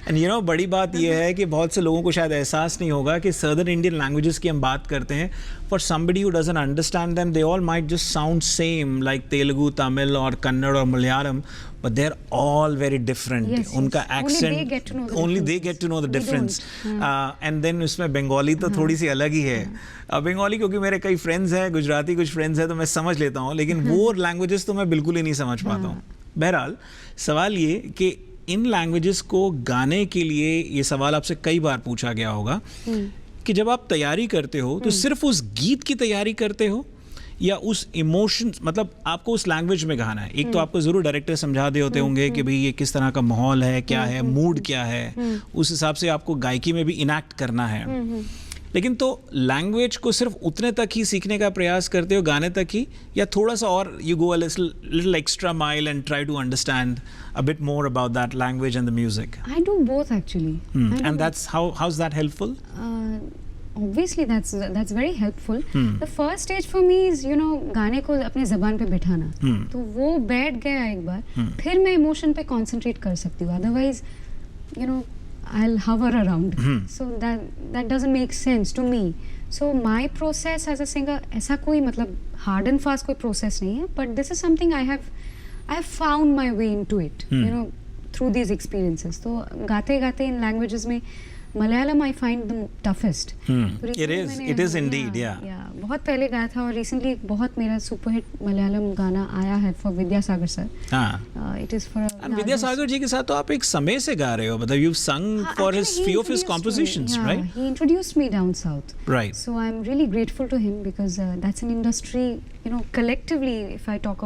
And बड़ी बात यह है कि बहुत से लोगों को शायद एहसास नहीं होगा कि Southern Indian languages की हम बात करते हैं. For somebody who doesn't understand them, they all might just sound same like Telugu, Tamil or Kannada or Malayalam, but they're all very different. Yes, उनका accent only they get to know the difference. And then उसमें बंगाली तो थोड़ी सी अलग ही है. बंगाली क्योंकि मेरे कई friends हैं, गुजराती कुछ फ्रेंड्स हैं तो मैं समझ लेता हूँ लेकिन वो लैंग्वेजेस तो मैं बिल्कुल ही नहीं समझ पाता हूँ. बहरहाल सवाल ये कि इन लैंग्वेजेस को गाने के लिए, ये सवाल आपसे कई बार पूछा गया होगा कि जब आप तैयारी करते हो तो सिर्फ उस गीत की तैयारी करते हो या उस इमोशन, मतलब आपको उस लैंग्वेज में गाना है? एक तो आपको जरूर डायरेक्टर समझा दे होते होंगे कि भाई ये किस तरह का माहौल है, क्या है, मूड क्या है, उस हिसाब से आपको गायकी में भी इनैक्ट करना है। लेकिन तो लैंग्वेज को सिर्फ उतने तक ही सीखने का प्रयास करते हो, गाने तक ही, या थोड़ा सा और you go a little extra mile and try to understand a bit more about that language and the music? I do both actually. And that's how's that helpful? Obviously that's very helpful. The first stage for me is गाने को अपने ज़बान पे बिठाना, तो वो बैठ गया एक बार, फिर मैं इमोशन पे कंसंट्रेट कर सकती हूँ, otherwise I'll hover around. So that doesn't make sense to me. So my process as a singer, ऐसा कोई मतलब hard and fast कोई process नहीं है, but this is something I have found my way into it, through these experiences. So गाते गाते इन languages में Malayalam I find the toughest. It is indeed, yeah. बहुत पहले गाया था, और recently एक बहुत मेरा सुपर हिट मलयालम गाना आया है for Vidyasagar sir. It is for Vidyasagar ji के साथ तो आप एक समय से गा रहे हो, मतलब you've sung for few of his compositions, right? He introduced me down south. Right. So I'm really grateful to him because that's an industry, collectively, if I talk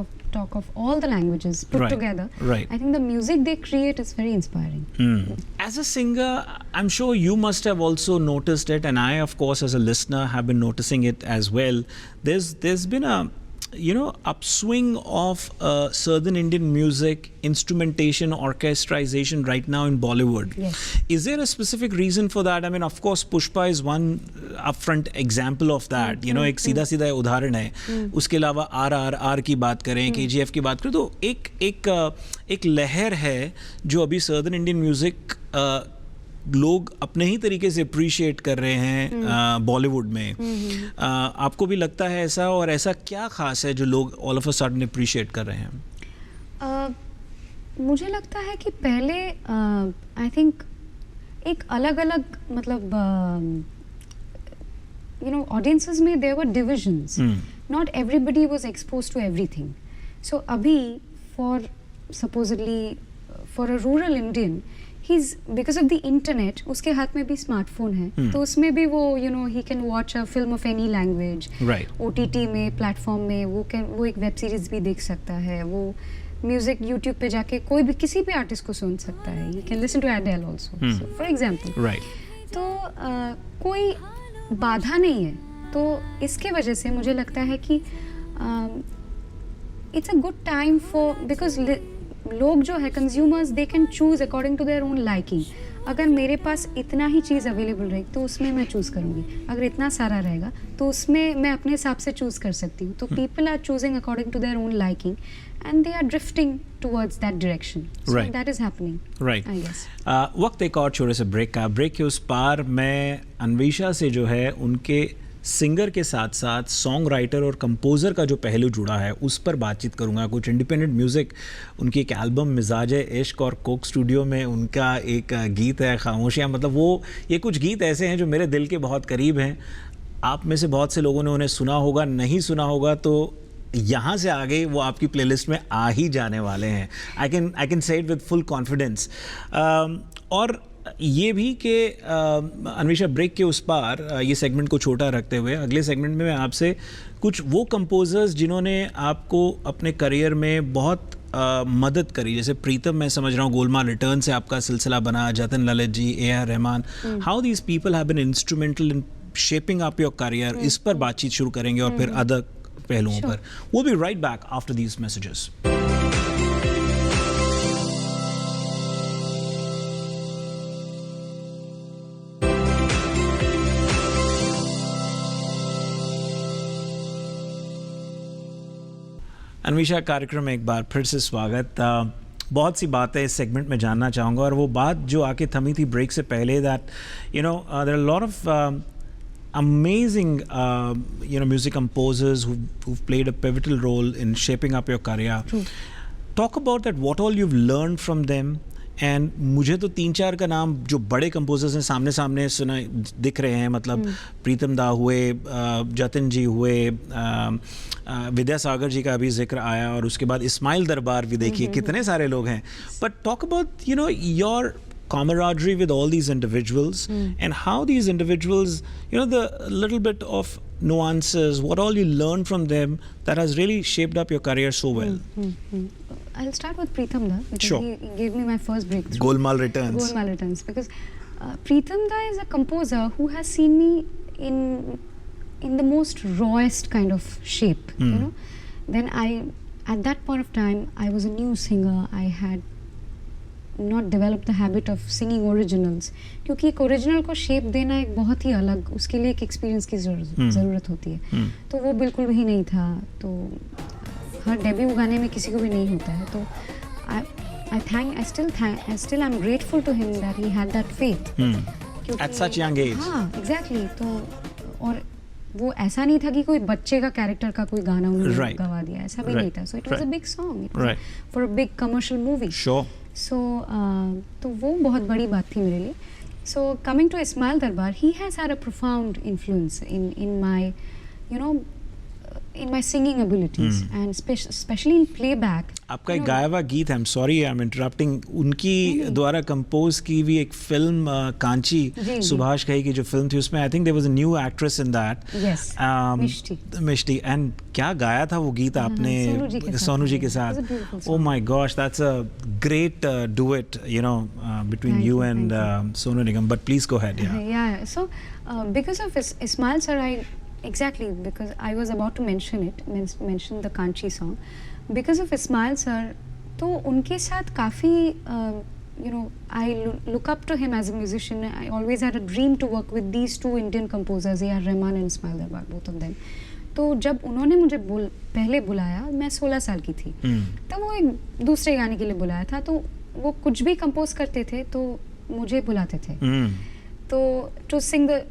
of all the languages put together, I think the music they create is very inspiring. As a singer, I'm sure you must have also noticed it, and I, of course, as a listener, have been noticing it as well. There's been a upswing of Southern Indian music, instrumentation, orchestration right now in Bollywood. Yes. Is there a specific reason for that? I mean, of course, Pushpa is one upfront example of that. एक सीधा उदाहरण है. उसके अलावा RRR की बात करें, KGF की बात करें, तो एक लहर है जो अभी Southern Indian music लोग अपने ही तरीके से अप्रिशिएट कर रहे हैं बॉलीवुड में. आपको भी लगता है ऐसा, और ऐसा क्या खास है जो लोग all of a sudden appreciate कर रहे हैं? मुझे लगता है कि पहले आई थिंक एक अलग अलग मतलब ऑडियंसेस में there were divisions, not everybody was exposed to everything. So अभी supposedly for a rural Indian, because of the internet, उसके हाथ में भी स्मार्टफोन है, तो उसमें भी वो he can watch a film of any language. Right. OTT में, प्लेटफॉर्म में वो एक वेब सीरीज भी देख सकता है, वो म्यूजिक यूट्यूब पे जाके कोई भी किसी भी आर्टिस्ट को सुन सकता है. You can listen to Adele also, for example. Right. तो कोई बाधा नहीं है, तो इसके वजह से मुझे लगता है कि it's a good time for, because लोग जो है consumers, they can choose according to their own liking. अगर मेरे पास इतना ही चीज़ अवेलेबल रहेगी तो उसमें मैं चूज़ करूँगी, अगर इतना सारा रहेगा तो उसमें मैं अपने हिसाब से चूज़ कर सकती हूँ. तो people are choosing according to their own liking and they are drifting towards that direction. So that is happening, right. I guess. वक्त एक और छोटे से ब्रेक का. ब्रेक के उस पार मैं अन्वेषा से जो है उनके सिंगर के साथ साथ सॉन्ग राइटर और कंपोज़र का जो पहलू जुड़ा है उस पर बातचीत करूंगा. कुछ इंडिपेंडेंट म्यूज़िक, उनकी एक एल्बम मिजाज इश्क और कोक स्टूडियो में उनका एक गीत है खामोशियाँ. मतलब ये कुछ गीत ऐसे हैं जो मेरे दिल के बहुत करीब हैं. आप में से बहुत से लोगों ने उन्हें सुना होगा, नहीं सुना होगा तो यहाँ से आगे वो आपकी प्लेलिस्ट में आ ही जाने वाले हैं. I can say it with full confidence. और ये भी कि अन्वेषा, ब्रेक के उस पार ये सेगमेंट को छोटा रखते हुए अगले सेगमेंट में मैं आपसे कुछ वो कंपोजर्स जिन्होंने आपको अपने करियर में बहुत मदद करी, जैसे प्रीतम, मैं समझ रहा हूँ गोलमाल रिटर्न से आपका सिलसिला बना, Jatin Lalit ji, AR Rahman, how these people have been instrumental in shaping up your career, इस पर बातचीत शुरू करेंगे और फिर अदर पहलुओं पर. We'll be right back after these messages. Anvesha, कार्यक्रम में एक बार फिर से स्वागत. बहुत सी बातें इस सेगमेंट में जानना चाहूँगा, और वो बात जो आके थमी थी ब्रेक से पहले, that there are lot of amazing music composers who've played a pivotal role in shaping up your career. Talk about that, what all you've learned from them and मुझे तो 3-4 का नाम जो बड़े कंपोजर्स हैं सामने सामने सुना दिख रहे हैं, मतलब प्रीतम दा हुए, जतिन जी हुए, विद्यासागर जी का अभी जिक्र आया, और उसके बाद इस्माइल दरबार भी देखिए, कितने सारे लोग हैं. But talk about you know your camaraderie with all these individuals and how these individuals, you know, the little bit of nuances, what all you learn from them that has really shaped up your career so well. I'll start with Pritham Da because Sure. he gave me my first breakthrough. Golmaal Returns. Golmaal Returns, because Pritham Da is a composer who has seen me in the most rawest kind of shape. You know, then at that point of time, I was a new singer. I had not developed the habit of singing originals, क्योंकि एक original को shape देना एक बहुत ही अलग, उसके लिए एक एक्सपीरियंस की ज़रूरत होती है. तो वो बिल्कुल भी नहीं था. तो हर डेब्यू गाने में किसी को भी नहीं होता है. तो I still am grateful to him that he had that faith. At such young age. हाँ, exactly. तो और वो ऐसा नहीं था कि कोई बच्चे का कैरेक्टर का कोई गाना उन्होंने गवा दिया, ऐसा भी नहीं था. So it was a big song. It was for a big commercial movie. Sure. So तो वो बहुत बड़ी बात थी मेरे लिए. So coming to Ismail Darbar, he has had a profound influence in my, you know, in my singing abilities and especially in playback. आपका एक गाया हुआ गीत है, I'm sorry I'm interrupting, उनकी द्वारा कंपोज की भी एक फिल्म कांची, सुभाष घई की जो फिल्म थी, उसमें I think there was a new actress in that. Yes. Mishti. And क्या गाया था वो गीत आपने सोनू जी के साथ. Oh my gosh, that's a great duet, you know, between you and Sonu Nigam. But please go ahead. Yeah. So because of Ismail sir, because I was about to mention the Kanchi song. Because of Ismail sir, तो उनके साथ काफ़ी you know, I look up to him as a musician. I always had a dream to work with these two Indian composers, A.R. Rahman and Ismail Darbar, both of them. तो जब उन्होंने मुझे पहले बुलाया, मैं 16 साल की थी, तब वो एक दूसरे गाने के लिए बुलाया था. तो वो कुछ भी कंपोज करते थे तो मुझे बुलाते थे. तो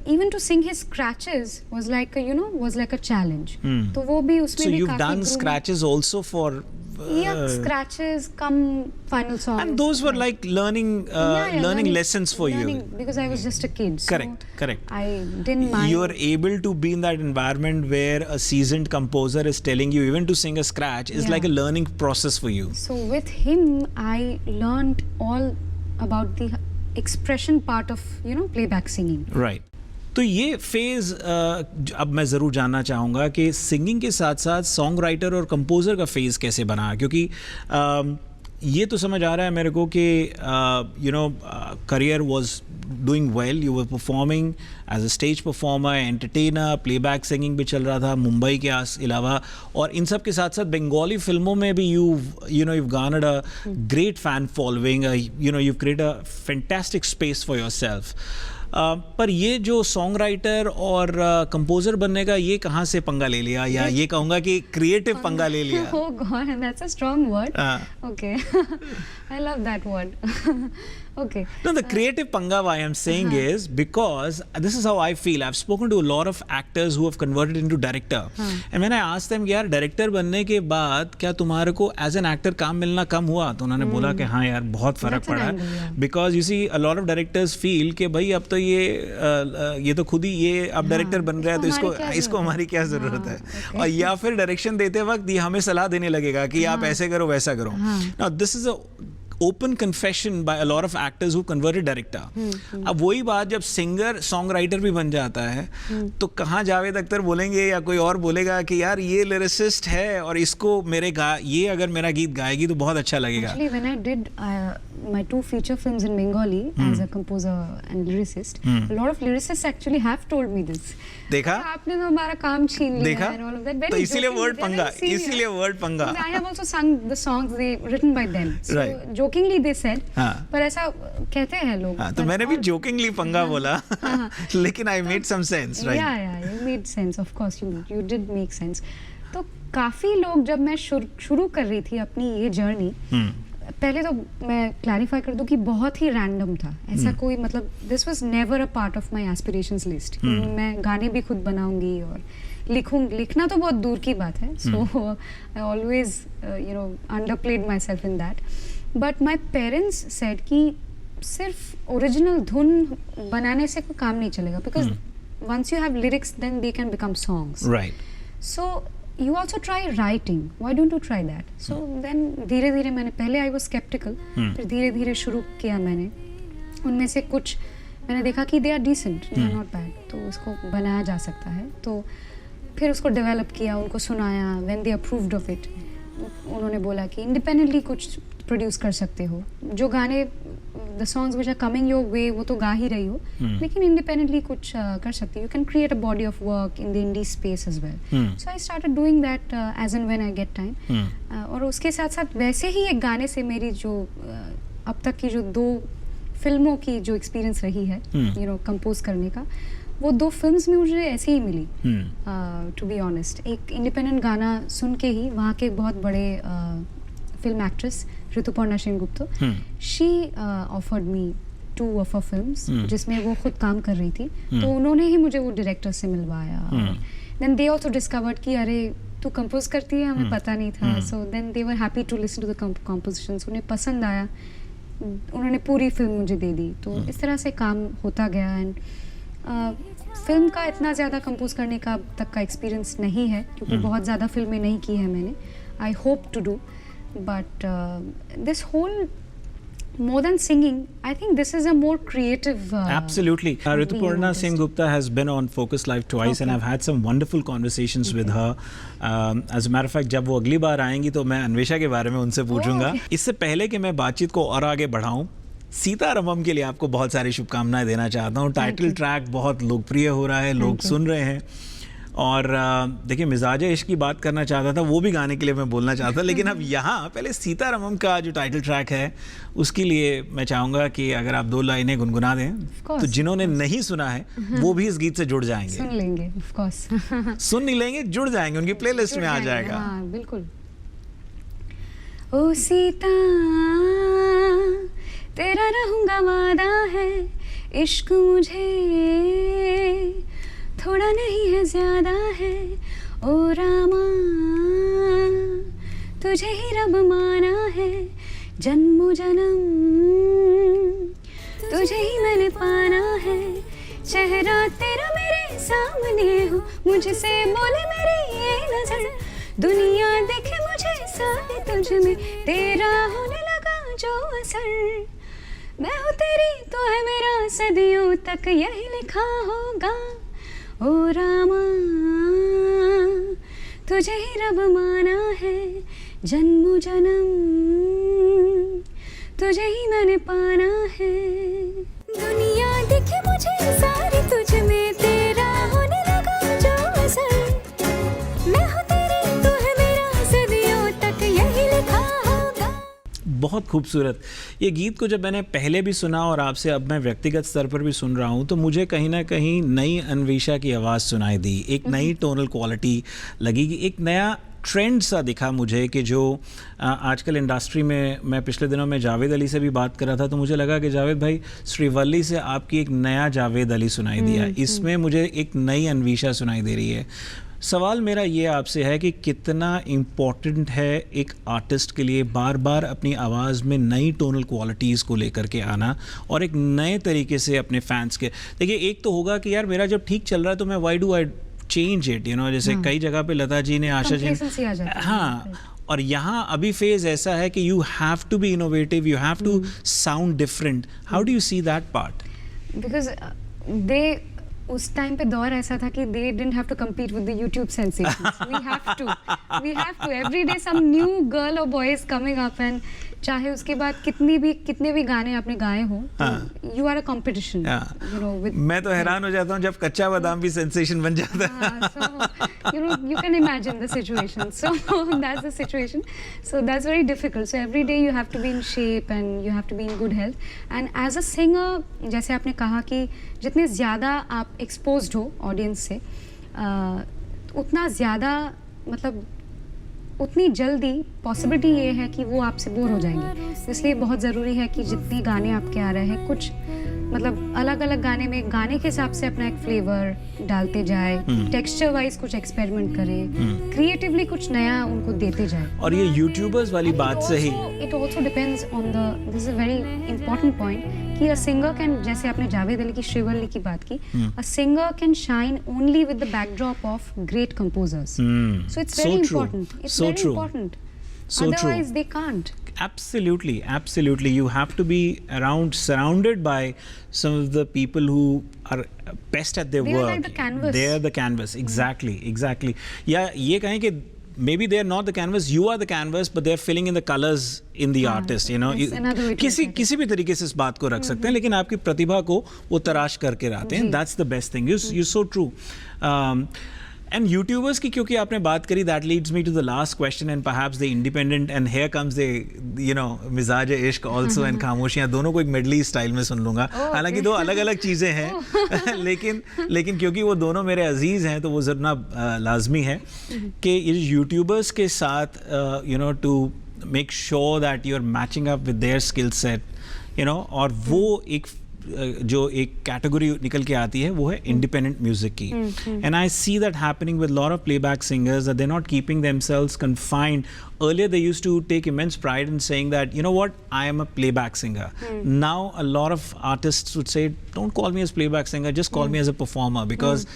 even to sing his scratches was like a challenge. तो वो भी उसमें so भी you've done scratches also for scratches come final songs, and those were like learning lessons for you, because I was just a kid. Correct. I didn't mind. You're able to be in that environment where a seasoned composer is telling you even to sing a scratch is like a learning process for you. So with him I learned all about the expression part of, you know, playback singing. Right. तो ये phase अब मैं ज़रूर जानना चाहूँगा कि singing के साथ साथ सॉन्ग राइटर और कंपोज़र का फेज़ कैसे बना, क्योंकि ये तो समझ आ रहा है मेरे को कि you know career was doing well, you were performing as a stage performer, entertainer, playback singing भी चल रहा था मुंबई के अलावा, और इन सब के साथ साथ बंगाली फिल्मों में भी you've garnered a great fan following, you've created a fantastic space for yourself. पर ये जो सॉन्ग राइटर और कंपोजर बनने का ये कहाँ से पंगा ले लिया, या ये कहूँगा कि क्रिएटिव पंगा ले लिया? Oh God, that's a strong word. Okay. I love that word. Okay. No, the creative panga why I'm saying is because this is how I feel. I've spoken to a lot of actors who have converted into director. And when I asked them, यार director बनने के बाद क्या तुम्हारे को as an actor काम मिलना कम हुआ? तो उन्होंने बोला कि हाँ यार बहुत फर्क पड़ा है. Because you see a lot of directors feel कि भाई अब तो ये तो खुद ही ये अब डायरेक्टर बन रहा है तो इसको हमारी क्या ज़रूरत है, और या फिर डायरेक्शन देते वक्त ये हमें सलाह देने लगेगा कि आप ऐसे करो वैसा करो. Now this is a open confession by a lot of actors who converted director. अब वही बात जब सिंगर सॉन्ग राइटर भी बन जाता है तो कहाँ जावेद अख्तर बोलेंगे या कोई और बोलेगा कि यार ये लिरिसिस्ट है और इसको ये अगर मेरा गीत गाएगी तो बहुत अच्छा लगेगा. Actually, when I did my 2 feature films in Bengali as a composer and lyricist, a lot of lyricists actually have told me this. देखा आपने तो हमारा काम छीन लिया. देखा and all of that. तो इसीलिए वर्ड पंगा. I have also sung the songs they written by them. So jokingly they said. पर ऐसा कहते हैं लोग. तो मैंने भी jokingly पंगा बोला, लेकिन I made some sense, right? Yeah, you made sense. Of course, you did make sense. तो काफी लोग जब मैं शुरू कर रही थी अपनी ये जर्नी, पहले तो मैं क्लैरिफाई कर दूं कि बहुत ही रैंडम था. ऐसा कोई मतलब this was never a part of my aspirations list. मैं गाने भी खुद बनाऊंगी और लिखना तो बहुत दूर की बात है. So I always underplayed myself in that. But my parents said कि सिर्फ ओरिजिनल धुन बनाने से कोई काम नहीं चलेगा, because once you have lyrics then they can become songs. Right. So you also try writing. Why don't you try that? So then धीरे धीरे मैंने पहले I was skeptical, फिर धीरे धीरे शुरू किया मैंने. उनमें से कुछ मैंने देखा कि they are decent, they are not bad. तो उसको बनाया जा सकता है. तो फिर उसको डेवलप किया, उनको सुनाया. When they approved of it, उन्होंने बोला कि इंडिपेंडेंटली कुछ प्रोड्यूस कर सकते हो. जो गाने the songs which are coming your way वो तो गा ही रही हो, लेकिन इंडिपेंडेंटली कुछ कर सकते हो. You can create a body of work in the indie space as well. So I started doing that as and when I get time. और उसके साथ साथ वैसे ही एक गाने से मेरी जो अब तक की जो 2 फिल्मों की जो एक्सपीरियंस रही है यू नो कंपोज करने का, वो 2 फिल्म्स में मुझे ऐसे ही मिली. टू बी ऑनेस्ट, एक इंडिपेंडेंट गाना सुन के ही वहाँ के बहुत बड़े film actress Rituparna Sengupta, she offered me 2 of her films जिसमें वो खुद काम कर रही थी. तो उन्होंने ही मुझे वो डायरेक्टर से मिलवाया. देन दे ऑल्सो डिस्कवर्ड कि अरे तू कंपोज करती है, हमें पता नहीं था. So then they were happy to listen to the compositions. उन्हें पसंद आया, उन्होंने पूरी फिल्म मुझे दे दी. तो इस तरह से काम होता गया. एंड फिल्म का इतना ज़्यादा कंपोज करने का अब तक का एक्सपीरियंस नहीं है, क्योंकि बहुत ज़्यादा फिल्में नहीं की है मैंने. I hope to do, but this whole, more than singing, I think this is a more creative Absolutely. Rituparna Singh Gupta has been on Focus Live twice, and I've had some wonderful conversations with her. As a matter of fact, जब वो अगली बार आएंगी तो मैं अन्वेषा के बारे में उनसे पूछूंगा. इससे पहले कि मैं बातचीत को और आगे बढ़ाऊं, सीतारमम के लिए आपको बहुत सारी शुभकामनाएं देना चाहता हूं. टाइटल ट्रैक बहुत लोकप्रिय हो रहा है, लोग सुन रहे हैं. और देखिए, मिजाज इश्क की बात करना चाहता था, वो भी गाने के लिए मैं बोलना चाहता, लेकिन अब यहाँ पहले सीतारमम का जो टाइटल ट्रैक है उसके लिए मैं चाहूँगा कि अगर आप 2 लाइनें गुनगुना दें, तो जिन्होंने नहीं सुना है वो भी इस गीत से जुड़ जाएंगे. सुन लेंगे, ऑफ कोर्स. सुन नहीं लेंगे, जुड़ जाएंगे, उनकी प्लेलिस्ट में आ जाएगा. हाँ, बिल्कुल. ओ सीता तेरा रहूंगा वादा है, इश्क मुझे थोड़ा नहीं है ज्यादा है. ओ रामा तुझे ही रब माना है, जन्मों जन्म तुझे ही मैंने पाना है. चेहरा तेरा मेरे सामने हो, मुझसे बोले मेरी ये नजर, दुनिया देखे मुझे सारी तुझ में, तेरा होने लगा जो असर. मैं हूँ तेरी तो है मेरा, सदियों तक यही लिखा होगा. ओ रामा तुझे ही रब माना है, जन्मों जन्म तुझे ही मैंने पाना है. दुनिया दिखे मुझे सारी तुझ में, तेरा होने लगा जो असर. मैं हूँ तेरी तू है मेरा, सदियों तक यही लिखा होगा. बहुत खूबसूरत. ये गीत को जब मैंने पहले भी सुना और आपसे अब मैं व्यक्तिगत स्तर पर भी सुन रहा हूँ, तो मुझे कहीं ना कहीं नई अन्वेषा की आवाज़ सुनाई दी. एक नई टोनल क्वालिटी लगी, कि एक नया ट्रेंड सा दिखा मुझे, कि जो आजकल इंडस्ट्री में, मैं पिछले दिनों में जावेद अली से भी बात कर रहा था, तो मुझे लगा कि जावेद भाई, श्रीवल्ली से आपकी एक नया जावेद अली सुनाई दिया. इसमें मुझे एक नई अन्वेषा सुनाई दे रही है. सवाल मेरा ये आपसे है कि कितना इम्पोर्टेंट है एक आर्टिस्ट के लिए बार बार अपनी आवाज़ में नई टोनल क्वालिटीज़ को लेकर के आना, और एक नए तरीके से अपने फैंस के. देखिए, एक तो होगा कि यार मेरा जब ठीक चल रहा है तो मैं why do I change it, you know, जैसे कई जगह पे लता जी ने, आशा जी ने, हाँ. और यहाँ अभी फेज ऐसा है कि you have to be innovative, you have to sound different. How do you see that part? Because they उस टाइम पे दौर ऐसा था कि they didn't have to compete with the YouTube sensations. We have to every day some new girl or boy is coming up, and चाहे उसके बाद कितने भी गाने आपने गाए हो, you are a competition, you know, with. मैं तो हैरान हो जाता हूँ जब कच्चा बादाम भी सेंसेशन बन जाता है. So you know, you can imagine the situation. So that's the situation. So that's very difficult. So every day you have to be in shape and you have to be in good health. And as a singer, जैसे आपने कहा कि जितने ज़्यादा आप exposed हो audience से, उतना ज़्यादा, मतलब उतनी जल्दी पॉसिबिलिटी ये है कि वो आपसे बोर हो जाएंगे. इसलिए बहुत ज़रूरी है कि जितने गाने आपके आ रहे हैं, कुछ मतलब अलग अलग गाने में गाने के हिसाब से अपना एक फ्लेवर डालते जाए, टेक्सचर वाइज कुछ एक्सपेरिमेंट करे, क्रिएटिवली कुछ नया उनको देते जाए. और ये यूट्यूबर्स वाली बात से ही It also depends on the, this is a very important point, कि a singer can, जैसे आपने जावेद अली की श्रीवल्ली की बात की, a singer can shine only with the backdrop of great composers. So it's very important. It's So very true. important. So true. Otherwise they can't. Absolutely, absolutely. You have to be surrounded by some of the people who are best at their They are work. like the canvas. They are the canvas. Exactly, exactly. या ये कहें कि maybe they are not the canvas, you are the canvas, but they are filling in the colors in the artist. You know, that's another way to किसी look at it. किसी भी तरीके से इस बात को रख सकते हैं, लेकिन आपकी प्रतिभा को वो तराश करके लाते हैं. That's the best thing. You're so true. And YouTubers की क्योंकि आपने बात करी, that leads me to the last question and perhaps the independent, and here comes the, you know, मिजाज इश्क also and खामोशियाँ, दोनों को एक मिडली स्टाइल में सुन लूँगा. हालांकि दो अलग अलग चीज़ें हैं, लेकिन क्योंकि वो दोनों मेरे अजीज़ हैं तो वो ज़रना लाजमी है कि ये YouTubers के साथ you know, to make sure that you're matching up with their skill set, you know, और वो एक जो एक कैटेगरी निकल के आती है वो है इंडिपेंडेंट म्यूजिक की. And I see that happening with lot of playback singers that they are not keeping themselves confined. Earlier they used to take immense pride in saying that, you know what, I am a playback singer. Now a lot of artists would say, don't call me as playback singer, just call me as a performer, because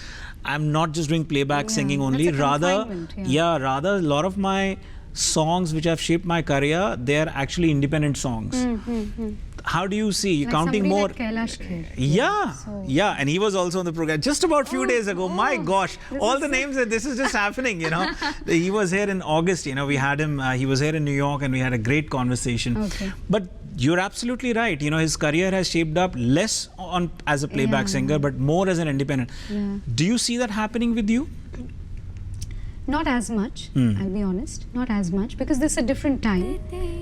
I'm not just doing playback singing only. That's a confinement, Rather a lot of my songs which have shaped my career, they are actually independent songs. How do you see? You're Like counting somebody more. like Kailash Kher. Yeah, and he was also on the program just about few days ago. My gosh, all the names that this is just happening, you know. He was here in August, you know, we had him, he was here in New York and we had a great conversation. Okay. But you're absolutely right, you know, his career has shaped up less on as a playback singer, but more as an independent. Yeah. Do you see that happening with you? Not as much, I'll be honest. Not as much, because this is a different time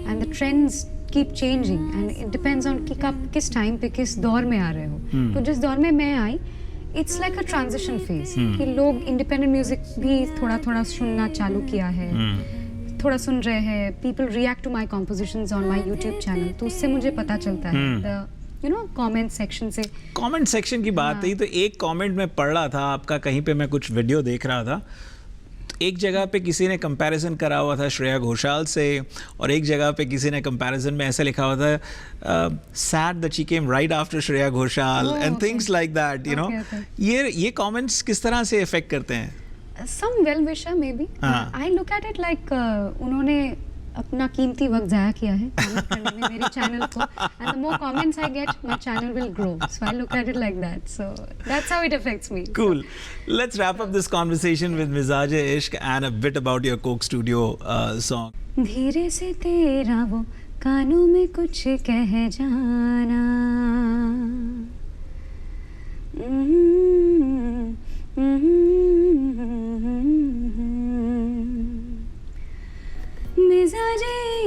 and the trends keep changing and it depends on कि आप किस time पे किस दौर में आ रहे हो. तो जिस दौर में मैं आई, it's like a transition phase कि लोग independent music भी थोड़ा थोड़ा सुनना चालू किया है, थोड़ा सुन रहे हैं. People react to my compositions on my YouTube channel, तो उससे मुझे पता चलता है. The you know comment section से. कमेंट सेक्शन की बात आई तो एक कमेंट मैं पढ़ रहा था आपका, कहीं पे मैं कुछ वीडियो देख रहा था. एक जगह पे किसी ने कंपैरिजन करा हुआ था श्रेया घोषाल से, और एक जगह पे किसी ने कंपैरिजन में ऐसा लिखा हुआ था sad that she came right after Shreya Ghoshal and things like that, you know. ये कमेंट्स किस तरह से इफेक्ट करते हैं? Some well wisher maybe. I look at it like उन्होंने अपना कीमती वक्त ज़ाया किया है comment करने में मेरे चैनल को, and the more comments I get, my channel will grow. So I look at it like that. So that's how it affects me. Cool. Let's wrap up this conversation with Mizaj Ishq and a bit about your Coke Studio song. धीरे से तेरा वो कानों में कुछ कह जाना, मिजाज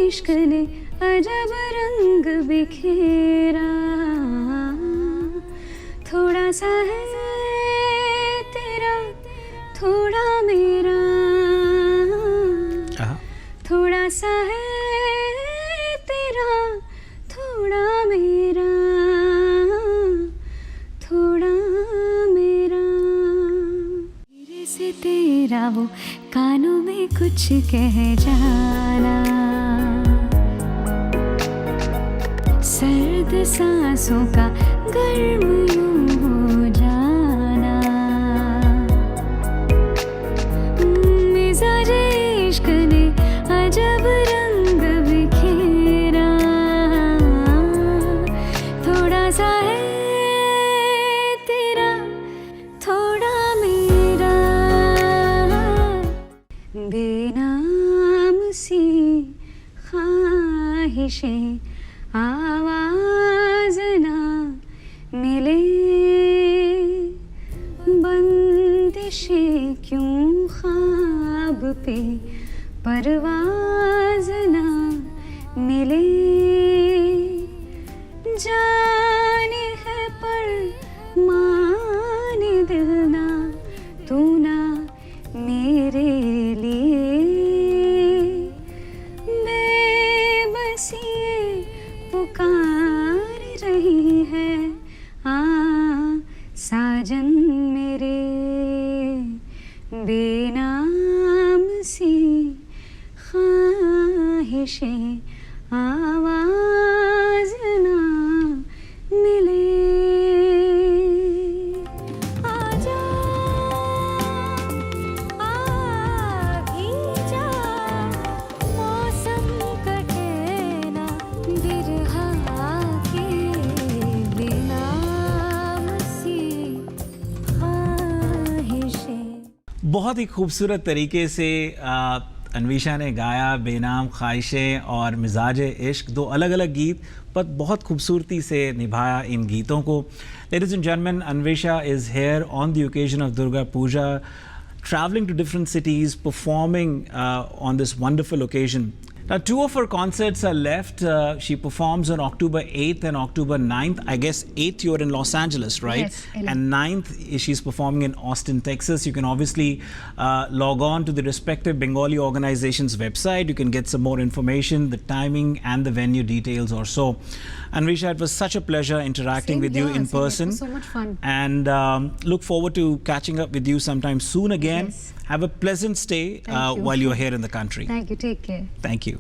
इश्क ने अजब रंग बिखेरा, थोड़ा सा है तेरा थोड़ा मेरा, थोड़ा सा है तेरा थोड़ा मेरा, थोड़ा मेरा. धीरे से तेरा वो कानों में कुछ कह जाना, सर्द सांसों का गर्म यूं हो जाना, मिजाज इश्क ने अजब रंग बिखेरा, थोड़ा सा है तेरा थोड़ा मेरा, बेनाम सी ख्वाहिशें आवाज ना मिले, बंदिशें क्यों ख्वाब पे परवाज ना मिले, जाने है पर माने दिल ना तू ना मेरे लिए, बेबसी पुकार रही है बेनाम सी ख्वाहिशें आवाज ना मिले आजा आ भी जा मौसम कटे ना बिरहा के बेनाम सी ख्वाहिशें। बहुत ही खूबसूरत तरीके से अन्वेषा ने गाया बेनाम ख्वाहिशें और मिजाज इश्क, दो अलग अलग गीत पर बहुत खूबसूरती से निभाया इन गीतों को। Ladies and gentlemen, Anvesha is here on the occasion of Durga Puja, traveling to different cities, performing on this wonderful occasion. Now, two of her concerts are left. She performs on October 8th and October 9th. I guess 8th you're in Los Angeles, right? Yes, LA. And 9th she's performing in Austin, Texas. You can obviously log on to the respective Bengali organization's website. You can get some more information, the timing and the venue details or so. Anvesha, it was such a pleasure interacting Same with you here, in same here. It person. was so much fun. And look forward to catching up with you sometime soon again. Yes. Have a pleasant stay Thank you. while you're here in the country. Thank you. Take care. Thank you.